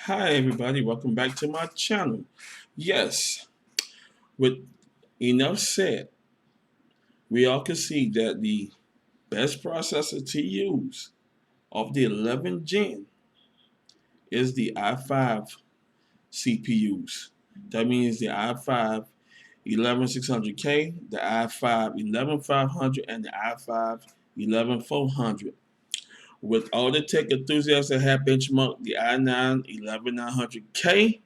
Hi everybody, welcome back to my channel. Yes, with enough said, we all can see that the best processor to use of the 11th gen is the i5 CPUs. That means the i5 11600K, the i5 11500, and the i5 11400. With all the tech enthusiasts that have benchmarked the i9 11900K,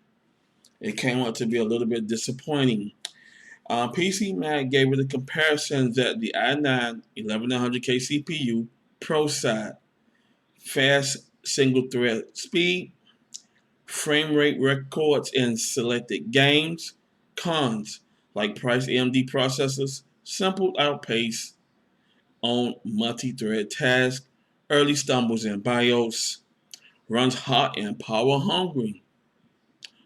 it came out to be a little bit disappointing. PC Mag gave it a comparison that the i9 11900K CPU Pro side, fast single thread speed, frame rate records in selected games, cons like price AMD processors, simple outpace on multi-thread tasks, early stumbles in BIOS, runs hot and power hungry,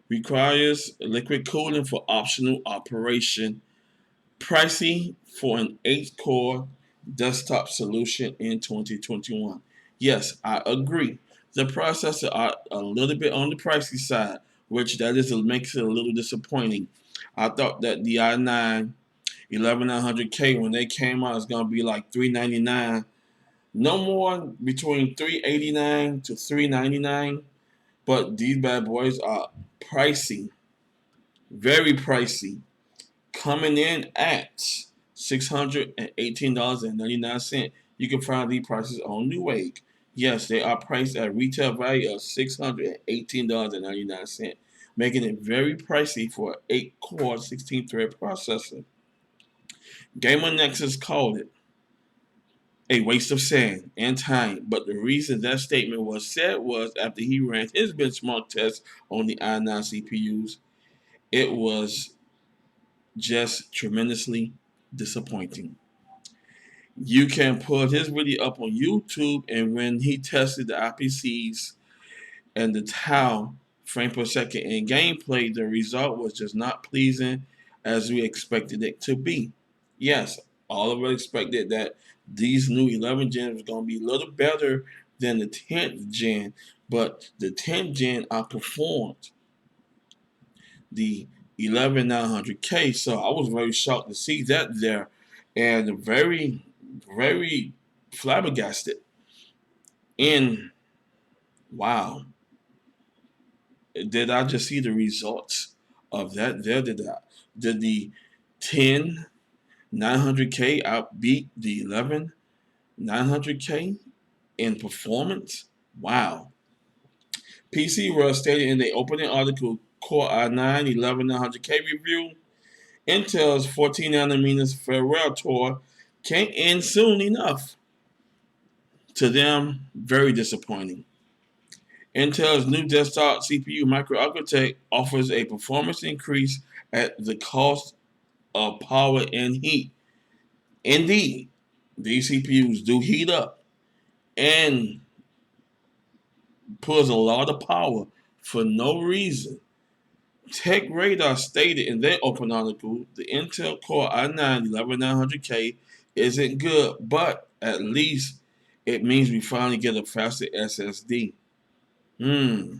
requires liquid cooling for optional operation, pricey for an 8-core desktop solution in 2021. Yes, I agree. The processor are a little bit on the pricey side, which that is makes it a little disappointing. I thought that the i9 11900K when they came out is gonna be like $399, no more between $389 to $399. But these bad boys are pricey, very pricey, coming in at $618.99. You can find these prices on Newegg. Yes, they are priced at retail value of $618.99, making it very pricey for an 8-core 16-thread processor. Gamer Nexus called it a waste of sand and time, but the reason that statement was said was after he ran his benchmark test on the i9 CPUs, it was just tremendously disappointing. You can put his video up on YouTube, and when he tested the IPCs and the TAU frame per second in gameplay, the result was just not pleasing as we expected it to be. Yes, all of us expected that these new 11 gen was going to be a little better than the 10th gen, but the 10th gen outperformed the 11900K. So I was very shocked to see that there, and very flabbergasted. And wow, did I just see the results of that? There did the 10 900K outbeat the 11 900K in performance? Wow. PC World stated in the opening article Core i9 11900K review, Intel's 14 nanometers farewell tour can't end soon enough. To them, very disappointing. Intel's new desktop CPU microarchitect offers a performance increase at the cost of power and heat. Indeed, these CPUs do heat up and pulls a lot of power for no reason. Tech Radar stated in their open article the Intel Core i9 11900K isn't good, but at least it means we finally get a faster SSD. I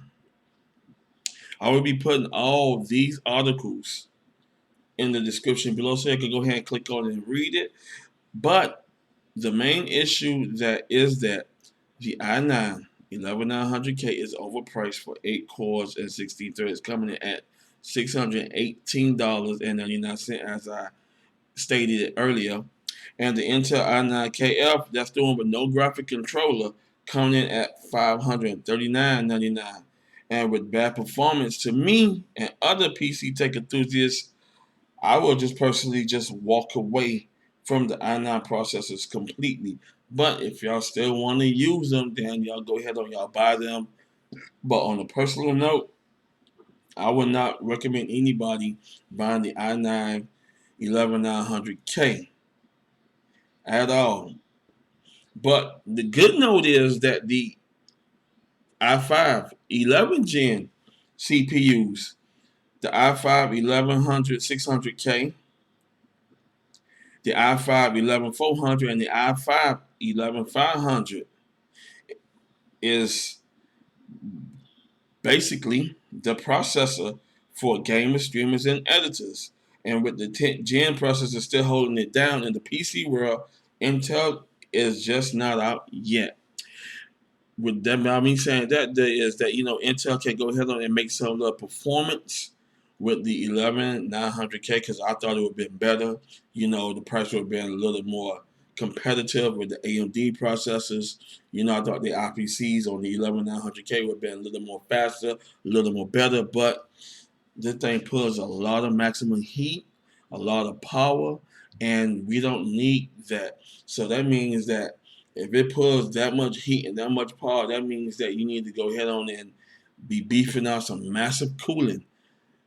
will be putting all these articles in the description below so you can go ahead and click on it and read it. But the main issue that is that the i9 11900K is overpriced for 8 cores and 16 threads, coming in at $618.99, as I stated earlier. And the Intel i9KF, that's the one with no graphic controller, coming in at $539.99. And with bad performance, to me and other PC tech enthusiasts, I will just personally just walk away from the i9 processors completely. But if y'all still want to use them, then y'all go ahead and y'all buy them. But on a personal note, I would not recommend anybody buying the i9 11900K at all. But the good note is that the i5 11 gen CPUs, the i5 1100 600K, the i5 11400, and the i5 11500 is basically the processor for gamers, streamers, and editors. And with the 10th gen processor still holding it down in the PC world, Intel is just not out yet. With them, by me saying that, there is that Intel can go ahead on and make some of the performance with the 11900K because I thought it would have been better. The price would have been a little more competitive with the AMD processors. I thought the IPCs on the 11900K would have been a little more faster, a little more better, but this thing pulls a lot of maximum heat, a lot of power, and we don't need that. So that means that if it pulls that much heat and that much power, that means that you need to go ahead on and be beefing out some massive cooling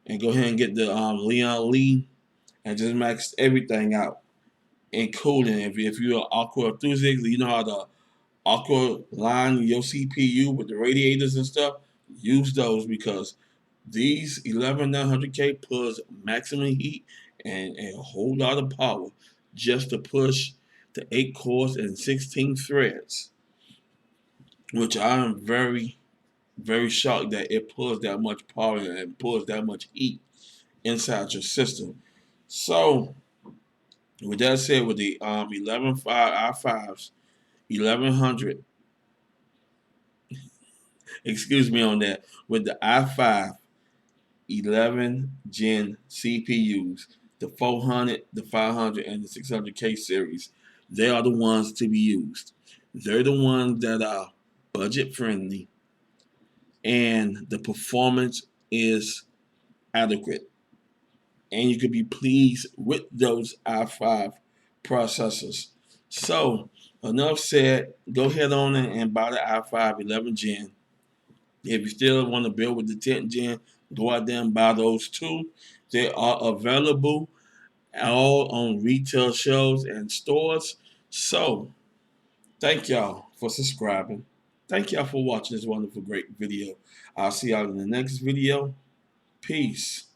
and go ahead and get the Leon Lee and just max everything out in cooling. If you're an aqua enthusiast, you know how to aqua line your CPU with the radiators and stuff. Use those because these 11900K pulls maximum heat and a whole lot of power just to push the 8 cores and 16 threads, which I am very, very shocked that it pulls that much power and pulls that much heat inside your system. So, with that said, with the 11.5 i5s, 1100, excuse me on that, with the i5 11 gen CPUs, the 400, the 500, and the 600K series. They are the ones to be used. They're the ones that are budget friendly and the performance is adequate. And you could be pleased with those i5 processors. So, enough said. Go ahead on and buy the i5 11 gen. If you still want to build with the 10th gen, go out there and buy those too. They are available all on retail shelves and stores. So, thank y'all for subscribing. Thank y'all for watching this wonderful, great video. I'll see y'all in the next video. Peace.